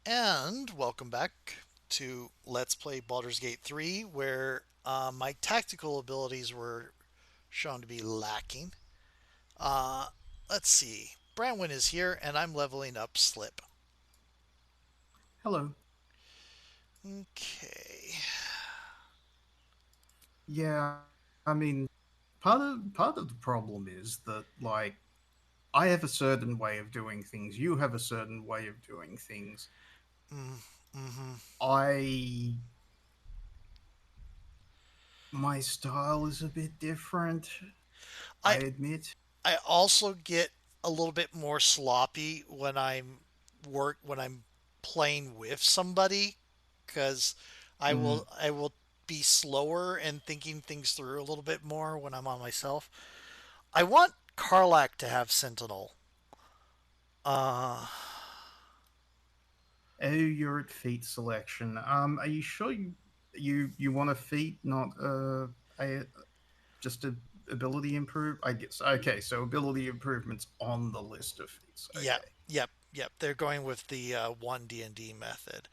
And welcome back to Let's Play Baldur's Gate 3, where my tactical abilities were shown to be lacking. Uh, let's see. Branwyn is here, and I'm leveling up Slip. Hello. Okay. Yeah, I mean, part of the problem is that I have a certain way of doing things. You have a certain way of doing things. Mm-hmm. I My style is a bit different, I I admit. I also get a little bit more sloppy when I'm playing with somebody because Mm. I will be slower and thinking things through a little bit more when I'm on myself. I want Karlak to have Sentinel. Uh, Oh, you're at feat selection. Are you sure you want a feat, not a just a ability improve? I guess. Okay, so ability improvements on the list of feats. yeah, Okay. yep. They're going with the one D&D method.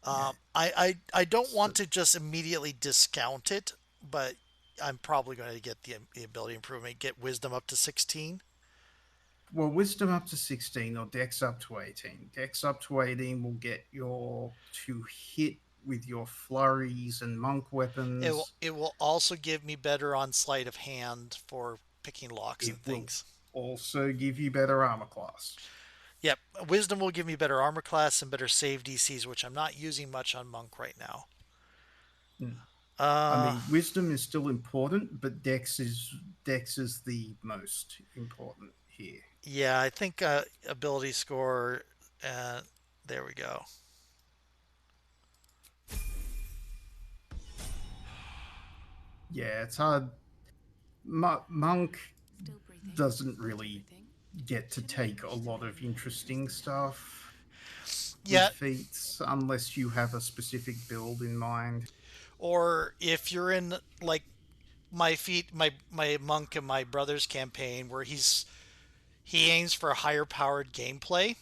Yeah. I don't want So, to just immediately discount it, but I'm probably going to get the ability improvement, get Wisdom up to 16. well, wisdom up to 16 or dex up to 18. Dex up to 18 will get your to hit with your flurries and monk weapons. It will also give me better on sleight of hand for picking locks It and will things. also give you better armor class. Yep, Wisdom will give me better armor class and better save DCs, which I'm not using much on Monk right now. Hmm. I Uh, mean, wisdom is still important, but dex is the most important here. yeah, I think ability score. Uh, there we go. Yeah, it's hard. Monk Still breathing. doesn't Not really everything. get to Should have been take a pushed to lot the of limit most interesting of the time. stuff with Yeah, feats unless you have a specific build in mind. or if you're in like my monk and my brother's campaign where he aims for higher powered gameplay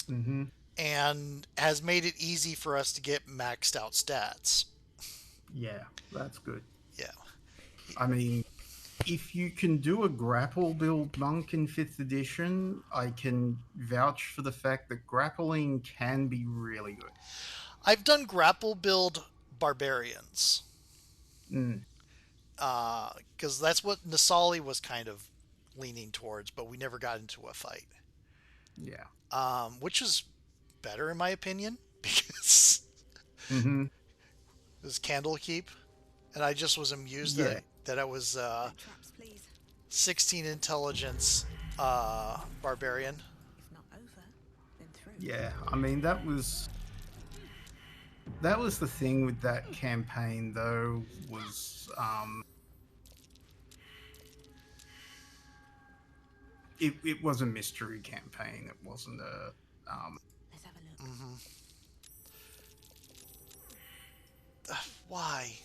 Hmm. and has made it easy for us to get maxed out stats. Yeah, that's good. Yeah. I mean, if you can do a grapple build monk in 5th edition, I can vouch for the fact that grappling can be really good. I've done grapple build barbarians Mm, because that's what Nasali was kind of leaning towards, but we never got into a fight, yeah. which is better in my opinion because Hmm. it was Candlekeep, and I just was amused Yeah. that I was No traps, please. 16 intelligence barbarian. If not over, then through. Yeah. I mean, that was the thing with that campaign though was it was a mystery campaign. It wasn't a Let's have a look. Hmm. Why?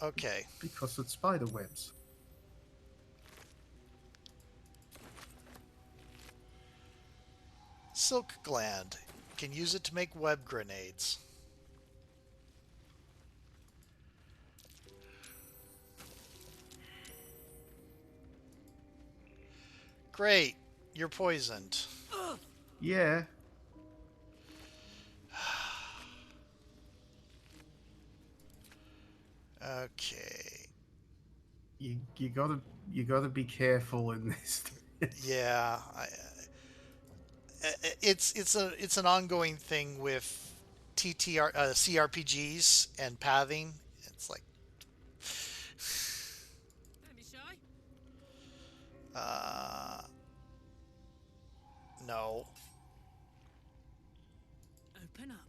Okay. because it's spider webs. Silk gland. Can use it to make web grenades. Great. You're poisoned. Yeah. Okay. You gotta be careful in this. Yeah. It's an ongoing thing with TTR CRPGs and pathing. It's like Don't be shy. uh no. Open up.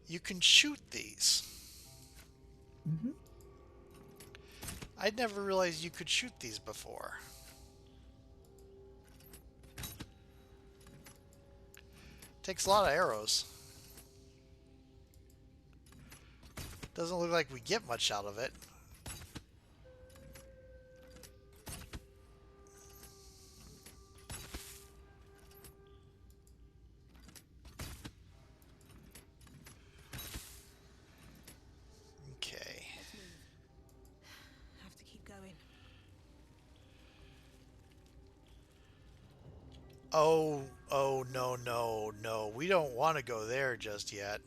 You can shoot these. Mhm. I'd never realized you could shoot these before. Takes a lot of arrows. Doesn't look like we get much out of it. Oh, no, no, no. We don't want to go there just yet.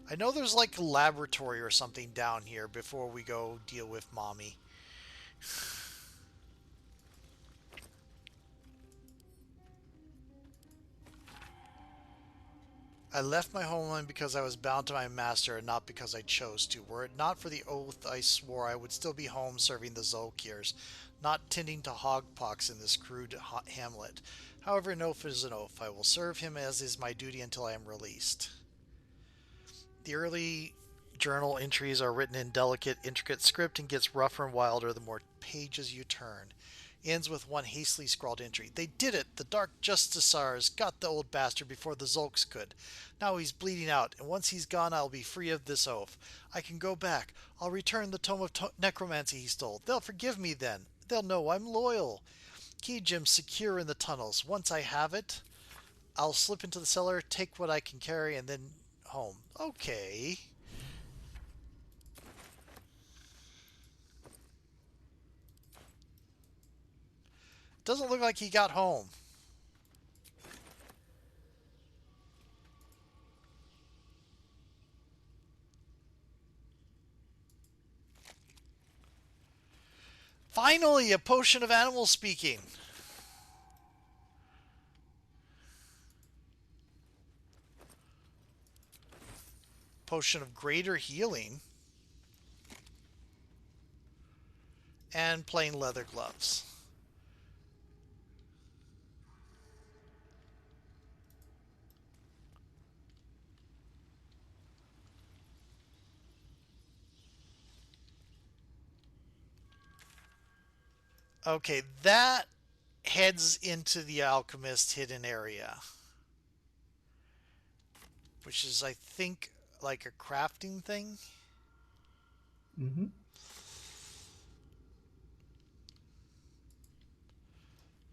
I know there's like a laboratory or something down here before we go deal with Mommy. I left my homeland because I was bound to my master and not because I chose to. Were it not for the oath I swore, I would still be home serving the Zolkirs, not tending to hogpox in this crude hamlet. However, an oath is an oath. I will serve him as is my duty until I am released. The early journal entries are written in delicate, intricate script and gets rougher and wilder the more pages you turn. Ends with one hastily scrawled entry. They did it! The Dark Justiciars got the old bastard before the Zolks could. Now he's bleeding out, and once he's gone, I'll be free of this oath. I can go back. I'll return the tome of necromancy he stole. They'll forgive me then. They'll know I'm loyal. Key gem's secure in the tunnels. Once I have it, I'll slip into the cellar, take what I can carry, and then home. Okay. Doesn't look like he got home. Finally, a potion of animal speaking. Potion of greater healing. And plain leather gloves. Okay, that heads into the alchemist hidden area, which is, I think, like a crafting thing. Mm-hmm.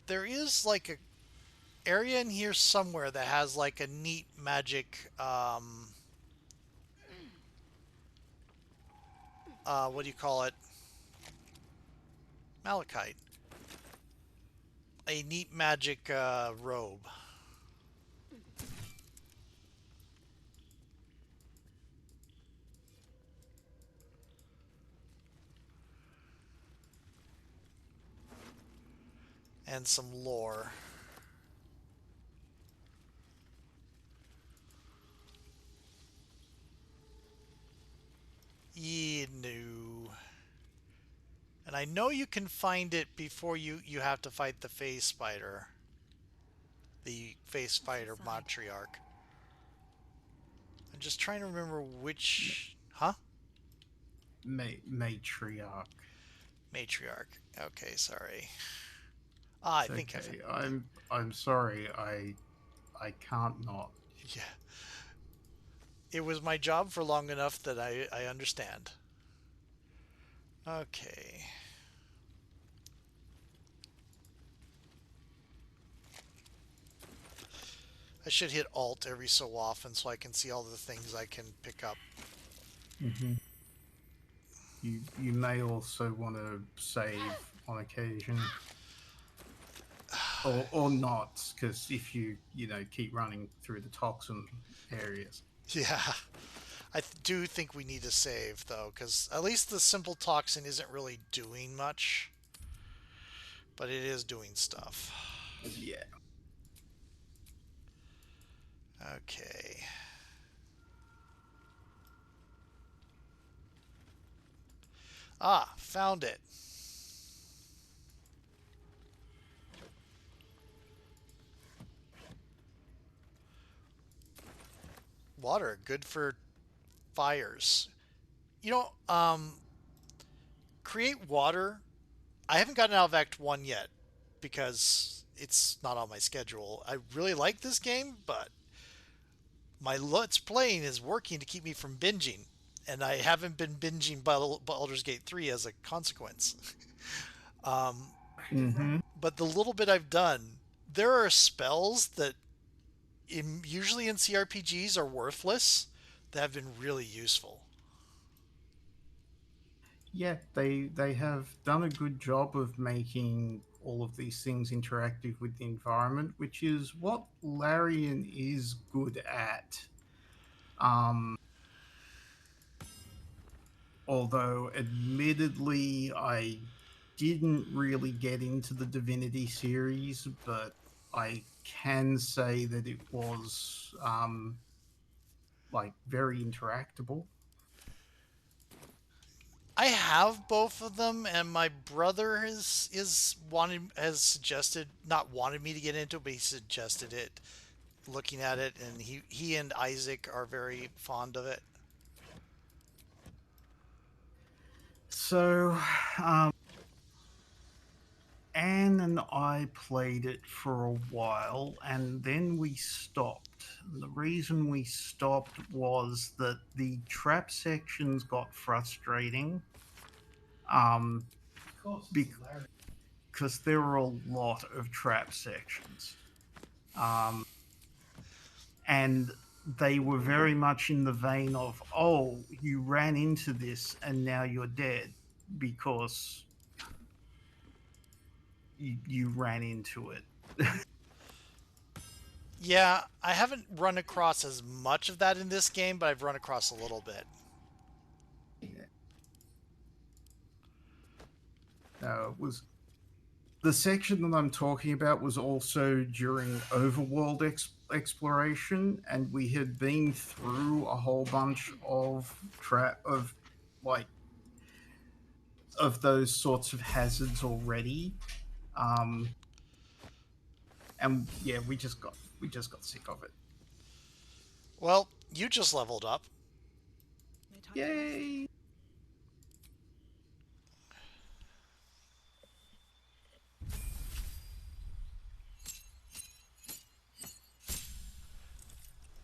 There is like a area in here somewhere that has like a neat magic what do you call it, malachite, a neat magic robe. And some lore. Yeah, no. And I know you can find it before you have to fight the phase spider. The phase spider matriarch. I'm just trying to remember which... Huh? Matriarch. Matriarch. Okay, sorry. Ah, I It's think I okay. found... I'm sorry. I can't not. Yeah. It was my job for long enough that I understand. Okay. I should hit Alt every so often so I can see all the things I can pick up. Mm-hmm. You may also want to save on occasion, or not, because if you keep running through the toxin areas. Yeah. I do think we need to save, though, because at least the simple toxin isn't really doing much, but it is doing stuff. Yeah. Okay. Ah, found it. Water, good for fires. You know, create water. I haven't gotten out of Act 1 yet because it's not on my schedule. I really like this game, but my Let's Playing is working to keep me from binging. And I haven't been binging Baldur's Gate 3 as a consequence. Mm-hmm. But the little bit I've done, there are spells that usually in CRPGs are worthless that have been really useful. Yeah, they have done a good job of making all of these things interactive with the environment, which is what Larian is good at. Um, Although, admittedly, I didn't really get into the Divinity series, but I can say that it was like very interactable. I have both of them, and my brother has suggested, not wanted me to get into it, but he suggested it. Looking at it, and he and Isaac are very fond of it. So, um, Anne and I played it for a while and then we stopped. And the reason we stopped was that the trap sections got frustrating um, because there were a lot of trap sections. Um, and they were very much in the vein of, oh, you ran into this and now you're dead because you ran into it. Yeah, I haven't run across as much of that in this game, but I've run across a little bit. It was the section that I'm talking about was also during overworld exploration, and we had been through a whole bunch of like of those sorts of hazards already. Um, and yeah, we just got sick of it. Well, you just leveled up. No time to rest. Yay!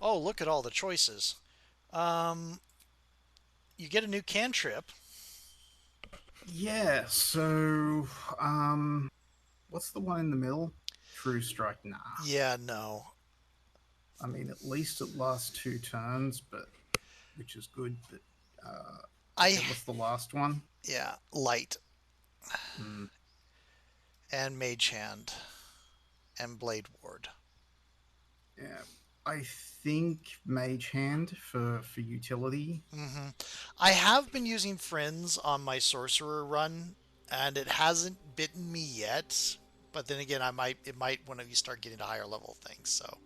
Oh, look at all the choices. Um, you get a new cantrip. Yeah. So, what's the one in the middle? True strike. Nah. Yeah, no. I mean, at least it lasts 2 turns, but which is good. But okay, I what's the last one? yeah, light Mm, and mage hand and blade ward. yeah, I think Mage Hand for utility. hmm I have been using friends on my sorcerer run, and it hasn't bitten me yet. But then again, it might when you start getting to higher level things. So,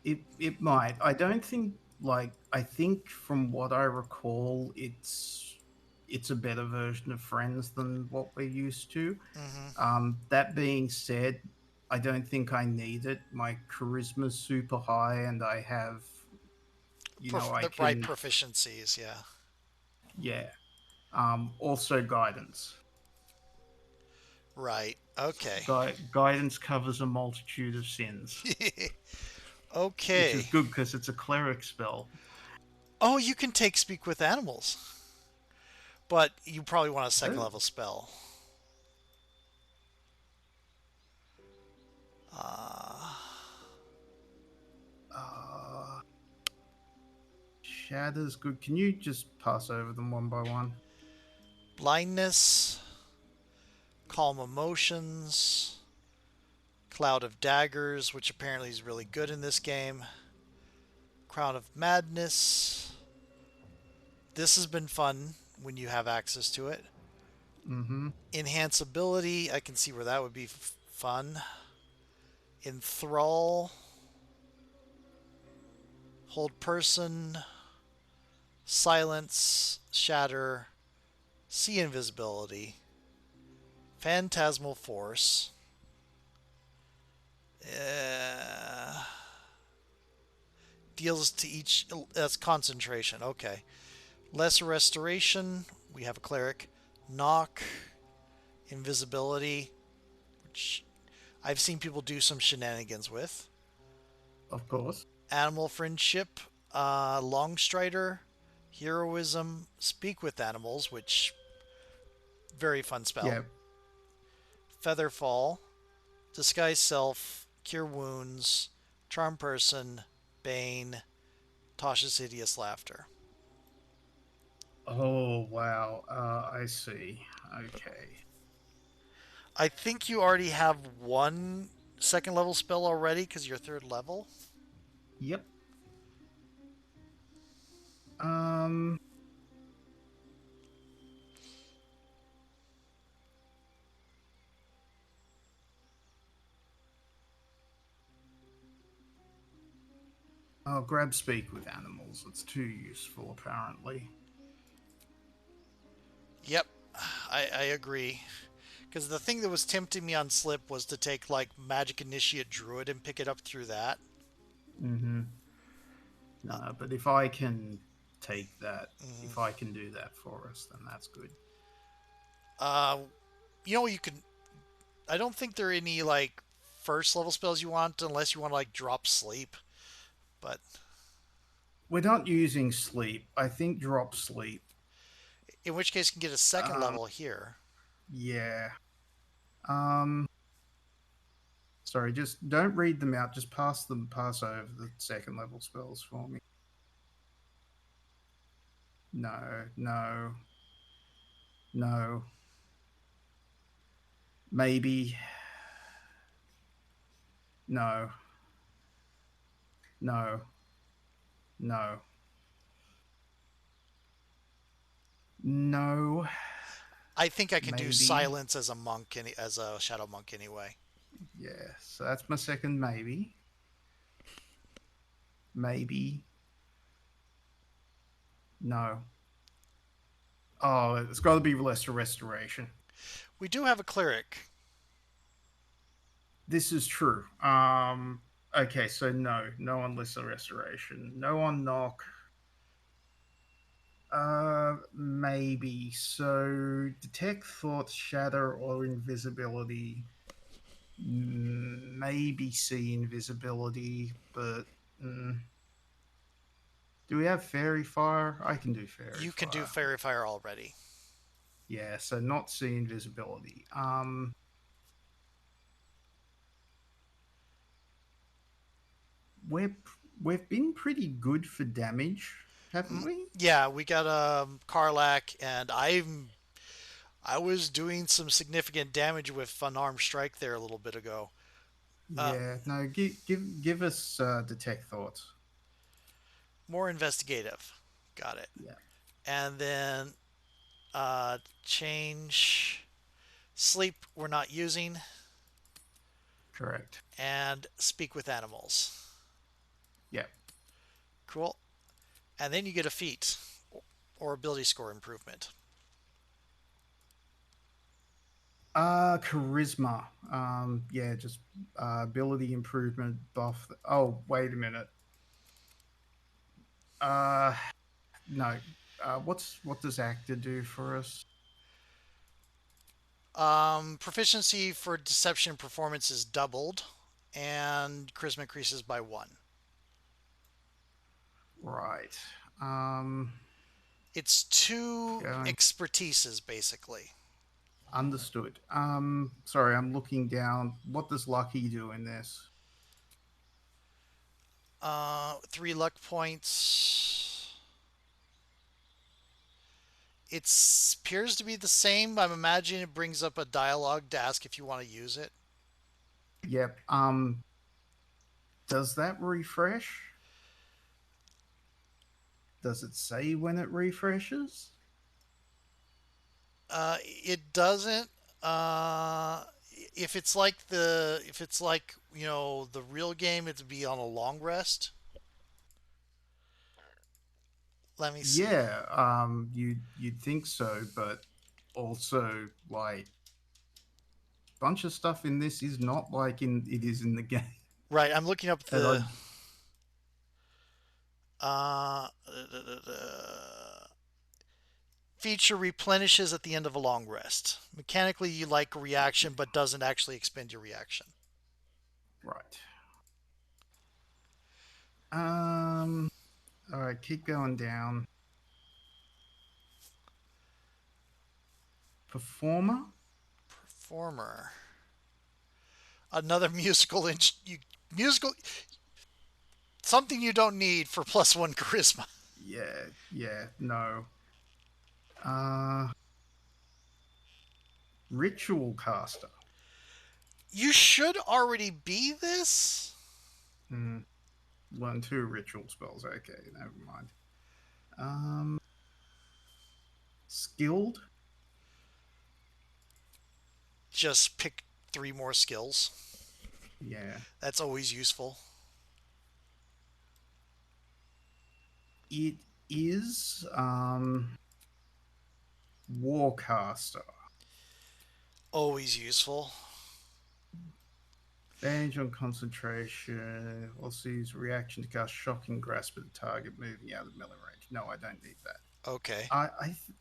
It might. I don't think like I think from what I recall, it's a better version of Friends than what we're used to. hmm That being said, I don't think I need it. My charisma's super high, and I have, I the right can, proficiencies, yeah. yeah. Also guidance. Right. Okay. Guidance covers a multitude of sins, which is Okay. good because it's a cleric spell. Oh, you can take speak with animals, but you probably want a second Oh, level spell. Uh, uh, Shadow's good. Can you just pass over them one by one? blindness, calm emotions, cloud of daggers, which apparently is really good in this game. Crown of madness. This has been fun when you have access to it. Mm-hmm. Enhance ability. I can see where that would be fun. Enthrall. Hold person. Silence. Shatter. See invisibility. Phantasmal force. Uh, deals to each. That's concentration. Okay. Lesser restoration. We have a cleric. Knock. Invisibility, which I've seen people do some shenanigans with. Of course. Animal friendship. Longstrider. Heroism. Speak with animals, which very fun spell. Yeah. Featherfall. Disguise self. Cure wounds. Charm person. Bane. Tasha's hideous laughter. Oh wow. I see. Okay. I think you already have one second level spell already because you're third level. Yep. Um. Oh, grab speak with animals. It's too useful, apparently. Yep, I agree. Because the thing that was tempting me on Slip was to take like Magic Initiate Druid and pick it up through that. Mm-hmm. No, but if I can take that, Mhm. if I can do that for us, then that's good. Uh, you can. I don't think there are any like first level spells you want unless you want to like drop Sleep. But We're not using sleep. I think drop sleep. in which case, you can get a second Um. level here. Yeah. Um. Sorry, just don't read them out. Just pass over the second level spells for me. No, no, no. Maybe. No, no, no, no. I think I can do Maybe. Silence as a monk, as a Shadow Monk anyway. Yeah, so that's my second maybe. Maybe. No. Oh, it's got to be lesser restoration. We do have a Cleric. This is true. Okay, so no, no on lesser restoration, no on knock. Maybe. So detect thoughts, shatter, or invisibility. Maybe see invisibility, but mm, do we have fairy fire? I can do fairy You can do fire. Fairy Fire already. Yeah, so not see invisibility. We're we've been pretty good for damage, haven't Mm, we? yeah, we got Karlak, and I was doing some significant damage with Unarmed Strike there a little bit ago. Uh, Yeah. No, give us detect thoughts. More investigative. Got it. Yeah, And then change sleep we're not using, correct. and speak with animals. Yeah. Cool. And then you get a feat or ability score improvement. Charisma. Yeah, just ability improvement buff. Oh, wait a minute. Uh, no. What does actor do for us? Proficiency for deception performance is doubled, and charisma increases by one. Right. Um, It's two going expertises basically. understood. Sorry, I'm looking down. What does lucky do in this? Three luck points. It appears to be the same. I'm imagining it brings up a dialogue to ask if you want to use it. Yep. Does that refresh? Does it say when it refreshes? It doesn't. Uh, if it's like the real game, it'd be on a long rest. Let me see. Yeah. You'd think so, but also like bunch of stuff in this is not like in it is in the game. Right, I'm looking up And I the uh, feature replenishes at the end of a long rest. Mechanically, you like a reaction, but doesn't actually expend your reaction. right. Um. All right. Keep going down. Performer. Performer, another musical something you don't need for plus one charisma. Yeah. Yeah. No. Uh, Ritual caster. You should already be this. Hmm. Learn two ritual spells. Okay, never mind. Um, Skilled. Just pick three more skills. Yeah. That's always useful. It is Warcaster. Always useful. Advantage on concentration. Also use reaction to cast shocking grasp at the target moving out of melee range. No, I don't need that. Okay.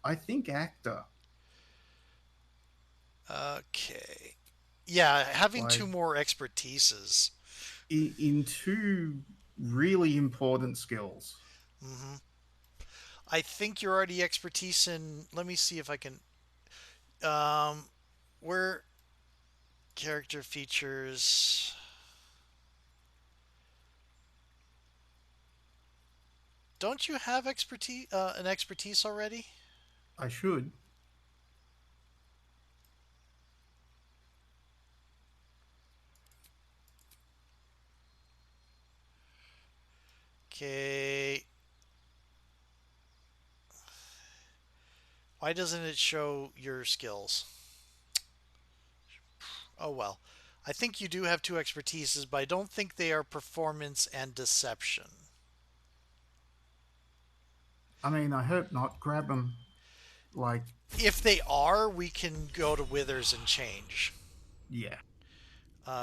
I think actor. Okay. Yeah, having two Like more expertises. in two really important skills. hmm I think you're already expertise in. Let me see if I can. Um, where character features. Don't you have expertise? An expertise already? I should. Okay. Why doesn't it show your skills? Oh well. I think you do have two expertises, but I don't think they are performance and deception. I mean, I hope not. Grab them. Like, If they are, we can go to Withers and change. yeah.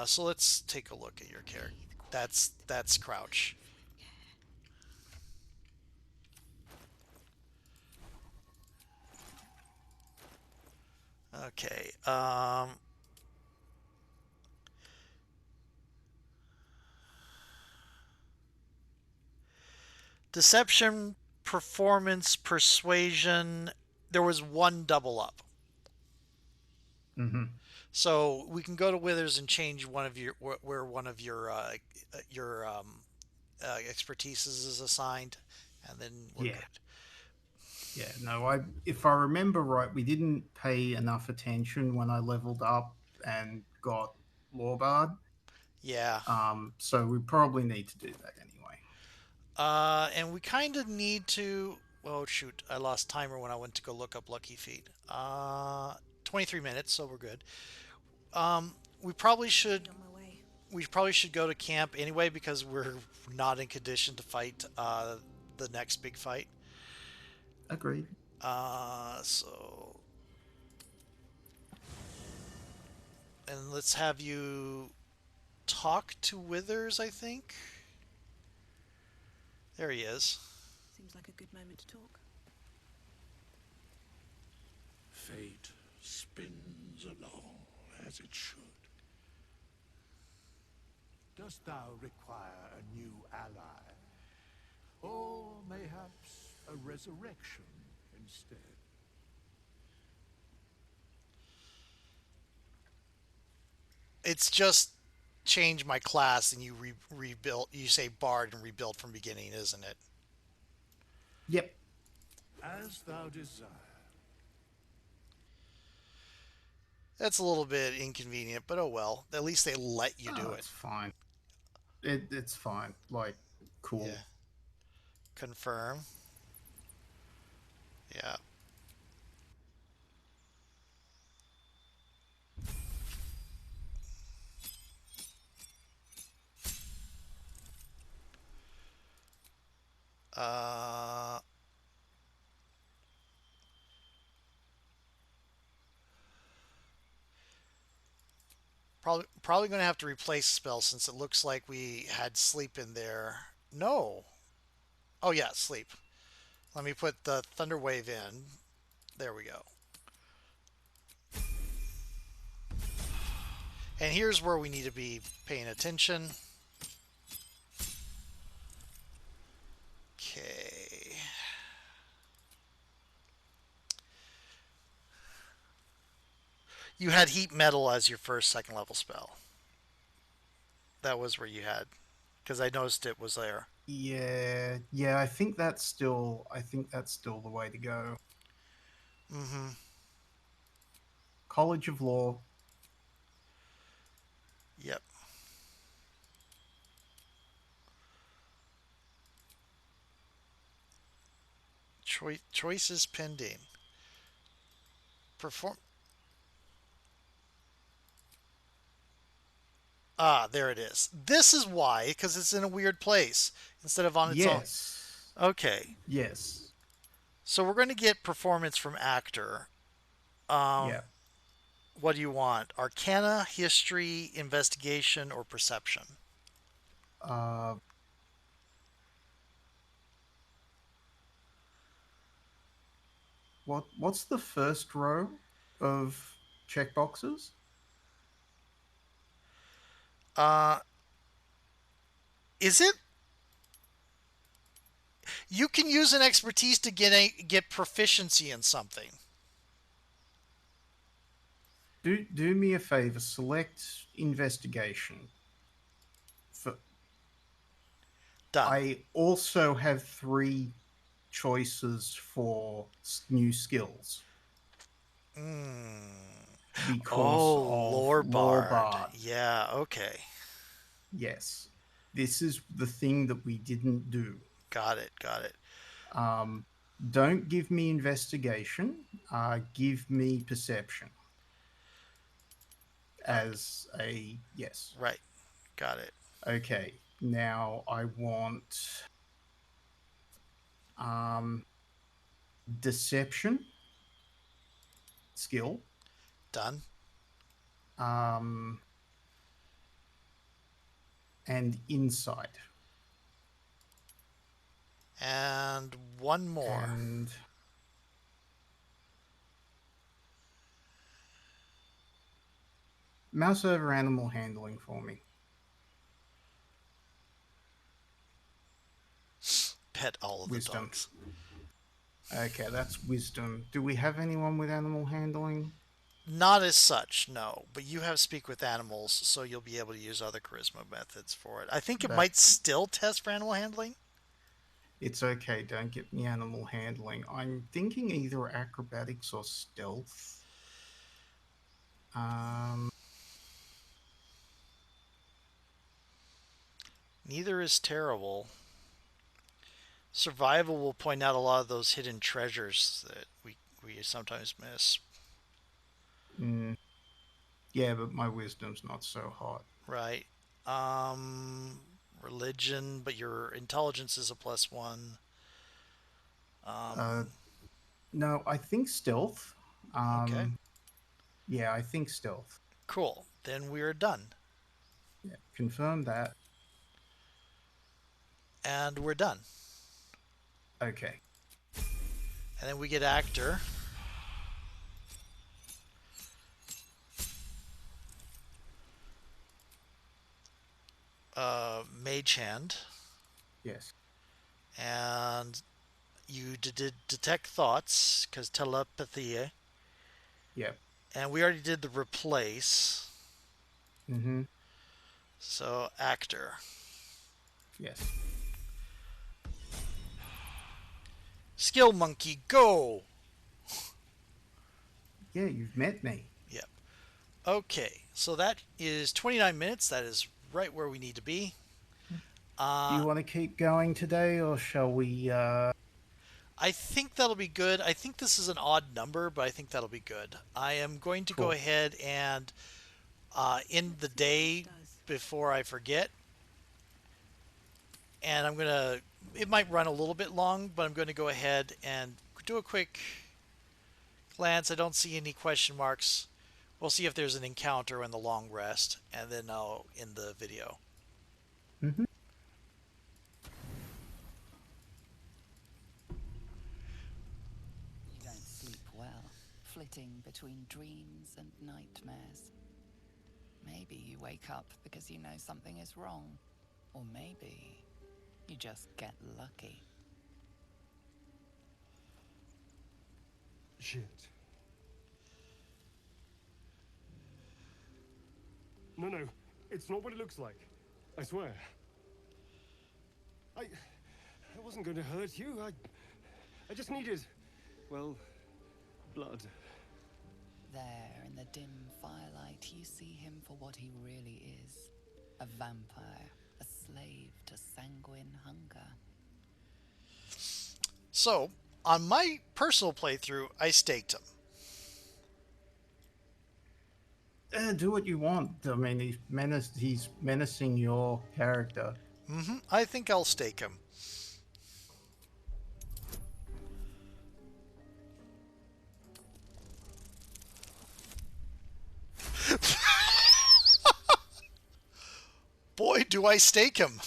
So let's take a look at your character. That's Crouch. Okay. Deception, performance, persuasion. There was one double up. Mm-hmm. So we can go to Withers and change one of your where one of your expertises is assigned, and then we're Yeah. good. Yeah. No, I if I remember right, we didn't pay enough attention when I leveled up and got Lawbard. Yeah. So we probably need to do that anyway. And we kind of need to. Oh shoot! I lost timer when I went to go look up Lucky Feet. 23 minutes, so we're good. Um, we probably should Indeed, on my way. we probably should go to camp anyway because we're not in condition to fight the next big fight. Agreed. So and let's have you talk to Withers. I think there he is. Seems like a good moment to talk. Fate spins along as it should. Dost thou require a new ally? Or mayhaps a resurrection instead? It's just change my class and you rebuild. You say Bard and rebuild from beginning, isn't it? Yep. As thou desire. That's a little bit inconvenient, but oh well. At least they let you do Oh, it. it's fine. It's fine. Like, cool. Yeah. Confirm. Yeah. Uh, probably going to have to replace spell since it looks like we had sleep in there. No. Oh yeah, sleep. Let me put the thunder wave in. There we go. And here's where we need to be paying attention. Okay. You had heat metal as your first second level spell. That was where you had, because I noticed it was there. Yeah, yeah. I think that's still the way to go. Mm-hmm. College of Law, Yep. Choices pending. Perform. Ah, there it is. This is why, because it's in a weird place instead of on its own. yes, Okay. yes, So we're going to get performance from actor. Um, yeah. what do you want? Arcana, history, investigation, or perception? Uh, what's the first row of checkboxes? Uh, is it? You can use an expertise to get proficiency in something. Do me a favor. Select investigation. For Done. I also have three choices for new skills Mm. because Oh, of lore Law bard. Bard. Yeah. Okay. Yes, this is the thing that we didn't do. Got it. Got it. Um, don't give me investigation. Give me perception Uh, as a yes. right. Got it. Okay. Now I want um, deception skill, Done. um, and insight. And one more. And mouse over animal handling for me. Pet all of the Wisdom. dogs. Okay, that's wisdom. Do we have anyone with animal handling? Not as such, no. But you have speak with animals, so you'll be able to use other charisma methods for it. I think it That might still test for animal handling. it's okay. Don't get me animal handling. I'm thinking either acrobatics or stealth. Um, Neither is terrible. Survival will point out a lot of those hidden treasures that we sometimes miss. mm, yeah, but my wisdom's not so hot. Right. Um, religion, but your intelligence is a plus one. Uh, Um, no, I think stealth. okay. Um, yeah, I think stealth. Cool. Then we're done. Yeah, confirm that. And we're done. Okay. And then we get actor. Mage hand. Yes. And you did detect thoughts because telepathy. Yep. And we already did the replace. Mm-hmm. So actor. Yes. Skill monkey, go! Yeah, you've met me. Yep. Okay, so that is 29 minutes. That is right where we need to be. Do Uh, you want to keep going today, or shall we? I think that'll be good. I think this is an odd number, but I think that'll be good. I am going to go Cool. ahead and end the day before I forget. And I'm going to, it might run a little bit long, but I'm going to go ahead and do a quick glance. I don't see any question marks. We'll see if there's an encounter in the long rest, and then I'll end the video. Mm-hmm. You don't sleep well, flitting between dreams and nightmares. Maybe you wake up because you know something is wrong. Or maybe you just get lucky. Shit. No, it's not what it looks like. I swear. I wasn't going to hurt you. I just needed, well, Blood. There, in the dim firelight, you see him for what he really is. A vampire, a slave to sanguine hunger. So, on my personal playthrough, I staked him. Do what you want. I mean, he's menacing your character. I think I'll stake him. Boy, do I stake him.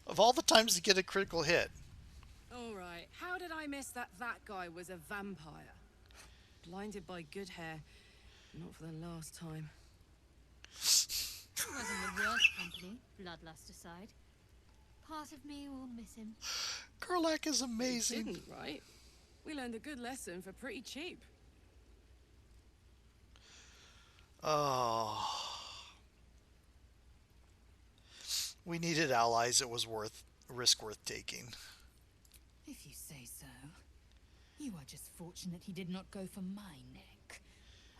Of all the times to get a critical hit. All right, how did I miss that guy was a vampire? Blinded by good hair. Not for the last time. He wasn't the worst company, bloodlust aside. Part of me will miss him. Gerlach is You amazing. didn't, right? We learned a good lesson for pretty cheap. Oh. We needed allies. It was risk worth taking. If you say so. You are just fortunate he did not go for my neck.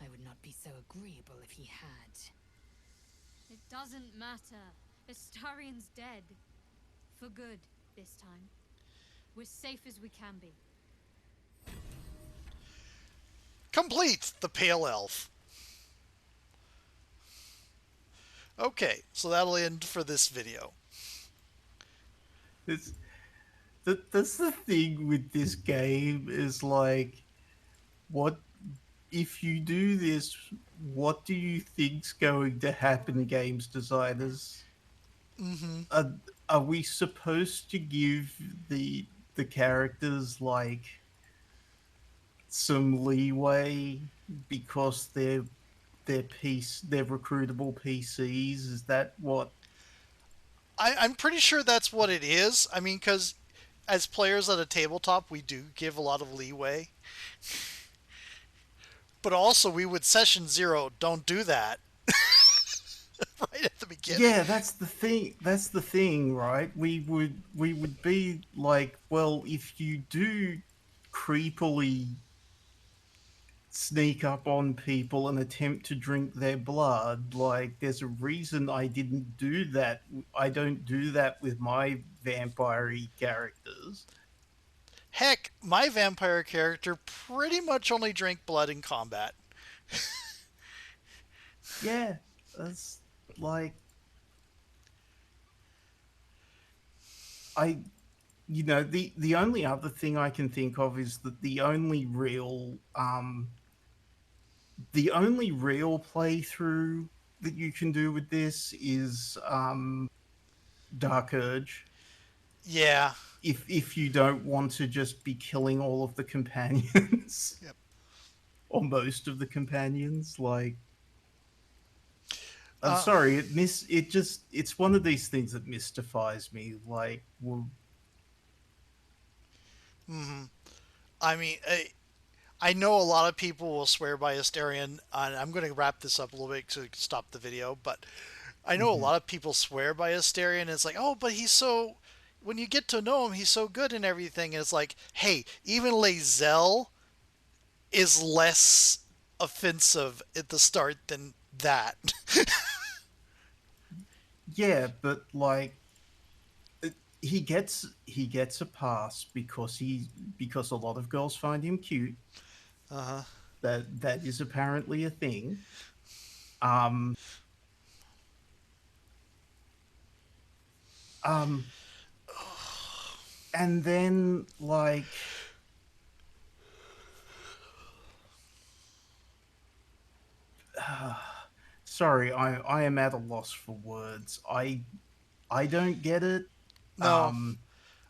I would not be so agreeable if he had. It doesn't matter. Astarion's dead. For good, this time. We're safe as we can be. Complete the Pale Elf. Okay, so that'll end for this video. It's that's the thing with this game is like, what if you do this? What do you think's going to happen, games designers? Are, are we supposed to give the characters like some leeway because they're recruitable PCs? Is that what? I'm pretty sure that's what it is. I mean, because as players at a tabletop, we do give a lot of leeway. But also, we would session zero, don't do that. Right at the beginning. Yeah, that's the thing. That's the thing, right? We would be like, well, if you do creepily sneak up on people and attempt to drink their blood, like there's a reason I didn't do that. I don't do that with my vampire characters. Heck, my vampire character pretty much only drank blood in combat. Yeah, that's like I the only other thing I can think of is that the only real playthrough that you can do with this is Dark Urge. Yeah. If you don't want to just be killing all of the companions. Yep. Or most of the companions, like I'm Uh, sorry, it's one of these things that mystifies me. Like, well, I mean, I know a lot of people will swear by Astarion, and I'm going to wrap this up a little bit to stop the video, but I know a lot of people swear by Astarion, and it's like, oh, but he's so, when you get to know him, he's so good and everything, and it's like, hey, even Lae'zel is less offensive at the start than that. yeah, but like he gets a pass because a lot of girls find him cute. Uh-huh. That is apparently a thing. Um, um, and then like, sorry, I am at a loss for words. I don't get it. No.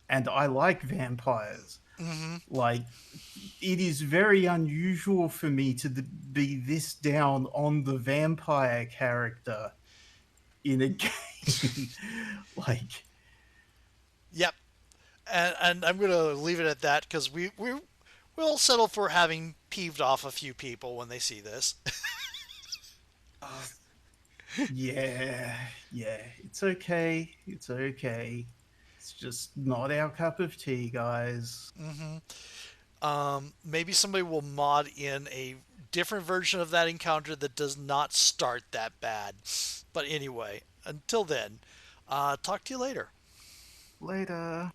And I like vampires. Mm-hmm. Like, it is very unusual for me to be this down on the vampire character in a game. Like, Yep. And I'm going to leave it at that because we'll settle for having peeved off a few people when they see this. uh, yeah, yeah, it's okay. It's okay. It's just not our cup of tea, guys. Mm-hmm. Maybe somebody will mod in a different version of that encounter that does not start that bad. But anyway, until then, talk to you later. Later.